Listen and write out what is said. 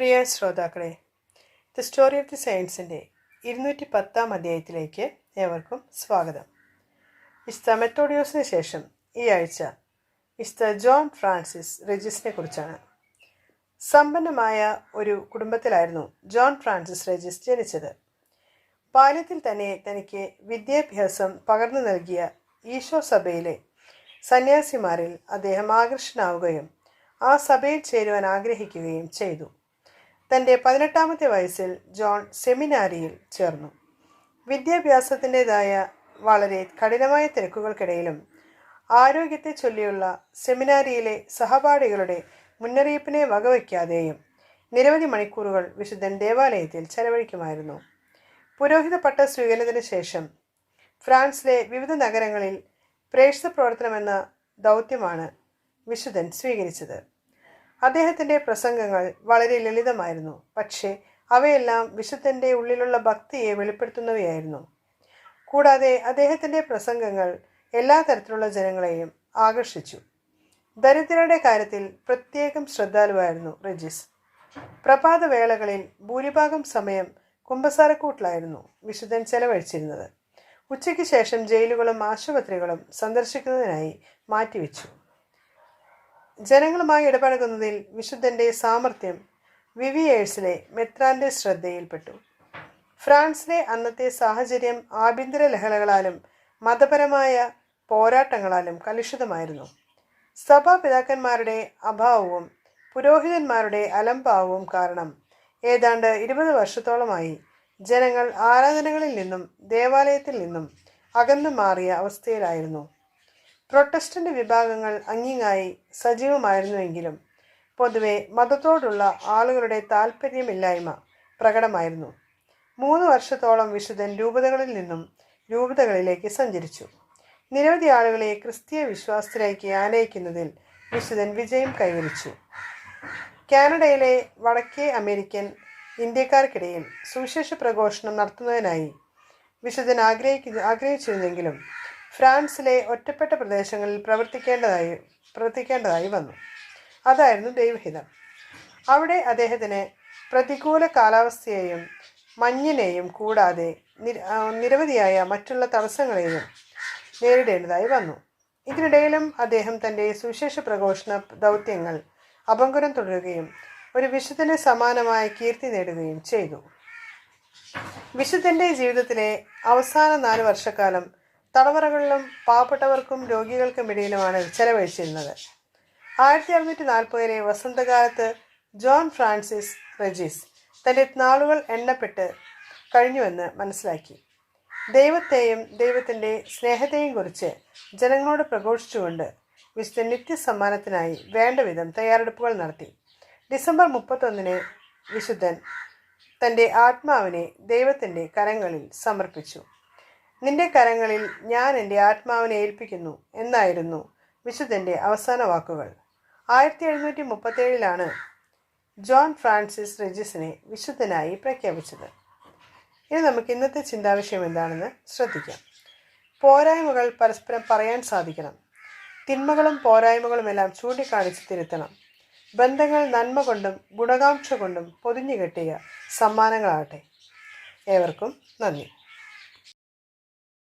പ്രിയ ശ്രോതാക്കളെ, the story of the സയൻസിൻ്റെ 210 അധ്യായത്തിലേക്ക് ഏവർക്കും സ്വാഗതം. വിശുദ്ധ മെത്തോഡിയോസിന് ശേഷം ഈ ആഴ്ച വിശുദ്ധ ജോൺ ഫ്രാൻസിസ് റെജിസിനെ കുറിച്ചാണ്. സമ്പന്നമായ ഒരു കുടുംബത്തിലായിരുന്നു ജോൺ ഫ്രാൻസിസ് റെജിസ് ജനിച്ചത്. ബാല്യത്തിൽ തന്നെ തനിക്ക് വിദ്യാഭ്യാസം പകർന്നു നൽകിയ ഈശോ സഭയിലെ സന്യാസിമാരിൽ അദ്ദേഹം ആകർഷനാവുകയും ആ സഭയിൽ ചേരുവാൻ ആഗ്രഹിക്കുകയും ചെയ്തു. തൻ്റെ 18-ാമത്തെ വയസ്സിൽ ജോൺ സെമിനാരിയിൽ ചേർന്നു. വിദ്യാഭ്യാസത്തിൻ്റെതായ വളരെ കഠിനമായ തിരക്കുകൾക്കിടയിലും ആരോഗ്യത്തെ ചൊല്ലിയുള്ള സെമിനാരിയിലെ സഹപാഠികളുടെ മുന്നറിയിപ്പിനെ വകവയ്ക്കാതെയും നിരവധി മണിക്കൂറുകൾ വിശുദ്ധൻ ദേവാലയത്തിൽ ചെലവഴിക്കുമായിരുന്നു. പുരോഹിത പട്ട സ്വീകരണത്തിന് ശേഷം ഫ്രാൻസിലെ വിവിധ നഗരങ്ങളിൽ പ്രേക്ഷിത പ്രവർത്തനമെന്ന ദൗത്യമാണ് വിശുദ്ധൻ സ്വീകരിച്ചത്. അദ്ദേഹത്തിൻ്റെ പ്രസംഗങ്ങൾ വളരെ ലളിതമായിരുന്നു, പക്ഷേ അവയെല്ലാം വിശുദ്ധൻ്റെ ഉള്ളിലുള്ള ഭക്തിയെ വെളിപ്പെടുത്തുന്നവയായിരുന്നു. കൂടാതെ അദ്ദേഹത്തിൻ്റെ പ്രസംഗങ്ങൾ എല്ലാ തരത്തിലുള്ള ജനങ്ങളെയും ആകർഷിച്ചു. ദരിദ്രരുടെ കാര്യത്തിൽ പ്രത്യേകം ശ്രദ്ധാലുവായിരുന്നു റെജിസ്. പ്രഭാതവേളകളിൽ ഭൂരിഭാഗം സമയം കുമ്പസാരക്കൂട്ടിലായിരുന്നു വിശുദ്ധൻ ചെലവഴിച്ചിരുന്നത്. ഉച്ചയ്ക്ക് ശേഷം ജയിലുകളും ആശുപത്രികളും സന്ദർശിക്കുന്നതിനായി മാറ്റിവെച്ചു. ജനങ്ങളുമായി ഇടപഴകുന്നതിൽ വിശുദ്ധൻ്റെ സാമർഥ്യം വിവിയേഴ്സിലെ മെത്രാൻ്റെ ശ്രദ്ധയിൽപ്പെട്ടു. ഫ്രാൻസിലെ അന്നത്തെ സാഹചര്യം ആഭ്യന്തര ലഹളകളാലും മതപരമായ പോരാട്ടങ്ങളാലും കലുഷിതമായിരുന്നു. സഭാപിതാക്കന്മാരുടെ അഭാവവും പുരോഹിതന്മാരുടെ അലംഭാവവും കാരണം ഏതാണ്ട് 20 വർഷത്തോളമായി ജനങ്ങൾ ആരാധനകളിൽ നിന്നും ദേവാലയത്തിൽ നിന്നും അകന്നു മാറിയ അവസ്ഥയിലായിരുന്നു. പ്രൊട്ടസ്റ്റന്റ് വിഭാഗങ്ങൾ അങ്ങിങ്ങായി സജീവമായിരുന്നുവെങ്കിലും പൊതുവെ മതത്തോടുള്ള ആളുകളുടെ താല്പര്യമില്ലായ്മ പ്രകടമായിരുന്നു. 3 വർഷത്തോളം വിശുദ്ധൻ രൂപതകളിൽ നിന്നും രൂപതകളിലേക്ക് സഞ്ചരിച്ചു. നിരവധി ആളുകളെ ക്രിസ്തീയ വിശ്വാസത്തിലേക്ക് ആനയിക്കുന്നതിൽ വിശുദ്ധൻ വിജയം കൈവരിച്ചു. കാനഡയിലെ വടക്കേ അമേരിക്കൻ ഇന്ത്യക്കാർക്കിടയിൽ സുവിശേഷ പ്രഘോഷണം നടത്തുന്നതിനായി വിശുദ്ധൻ ആഗ്രഹിച്ചിരുന്നെങ്കിലും ഫ്രാൻസിലെ ഒറ്റപ്പെട്ട പ്രദേശങ്ങളിൽ പ്രവർത്തിക്കേണ്ടതായി വന്നു. അതായിരുന്നു ദൈവഹിതം. അവിടെ അദ്ദേഹത്തിന് പ്രതികൂല കാലാവസ്ഥയെയും മഞ്ഞിനെയും കൂടാതെ നിരവധിയായ മറ്റുള്ള തടസ്സങ്ങളെയും നേരിടേണ്ടതായി വന്നു. ഇതിനിടയിലും അദ്ദേഹം തൻ്റെ സുവിശേഷ പ്രഘോഷണ ദൗത്യങ്ങൾ അഭംഗുരം തുടരുകയും ഒരു വിശുദ്ധന് സമാനമായ കീർത്തി നേടുകയും ചെയ്തു. വിശുദ്ധൻ്റെ ജീവിതത്തിലെ അവസാന 4 വർഷക്കാലം തടവറകളിലും പാവപ്പെട്ടവർക്കും രോഗികൾക്കും ഇടയിലുമാണ് ചെലവഴിച്ചിരുന്നത്. 1640 വസന്തകാലത്ത് ജോൺ ഫ്രാൻസിസ് റെജിസ് തൻ്റെ നാളുകൾ എണ്ണപ്പെട്ട് കഴിഞ്ഞുവെന്ന് മനസ്സിലാക്കി. ദൈവത്തെയും ദൈവത്തിൻ്റെ സ്നേഹത്തെയും കുറിച്ച് ജനങ്ങളോട് പ്രഘോഷിച്ചുകൊണ്ട് വിശുദ്ധൻ നിത്യസമ്മാനത്തിനായി വേണ്ടവിധം തയ്യാറെടുപ്പുകൾ നടത്തി. ഡിസംബർ 31 വിശുദ്ധൻ തൻ്റെ ആത്മാവിനെ ദൈവത്തിൻ്റെ കരങ്ങളിൽ സമർപ്പിച്ചു. നിന്റെ കരങ്ങളിൽ ഞാൻ എൻ്റെ ആത്മാവിനെ ഏൽപ്പിക്കുന്നു എന്നായിരുന്നു വിശുദ്ധൻ്റെ അവസാന വാക്കുകൾ. 1737 ജോൺ ഫ്രാൻസിസ് റെജിസിനെ വിശുദ്ധനായി പ്രഖ്യാപിച്ചത്. ഇനി നമുക്ക് ഇന്നത്തെ ചിന്താവിഷയം എന്താണെന്ന് ശ്രദ്ധിക്കാം. പോരായ്മകൾ പരസ്പരം പറയാൻ സാധിക്കണം. തിന്മകളും പോരായ്മകളുമെല്ലാം ചൂണ്ടിക്കാണിച്ച് തിരുത്തണം. ബന്ധങ്ങൾ നന്മ കൊണ്ടും ഗുണകാംക്ഷ കൊണ്ടും പൊതിഞ്ഞുകെട്ടിയ സമ്മാനങ്ങളാകട്ടെ. ഏവർക്കും നന്ദി.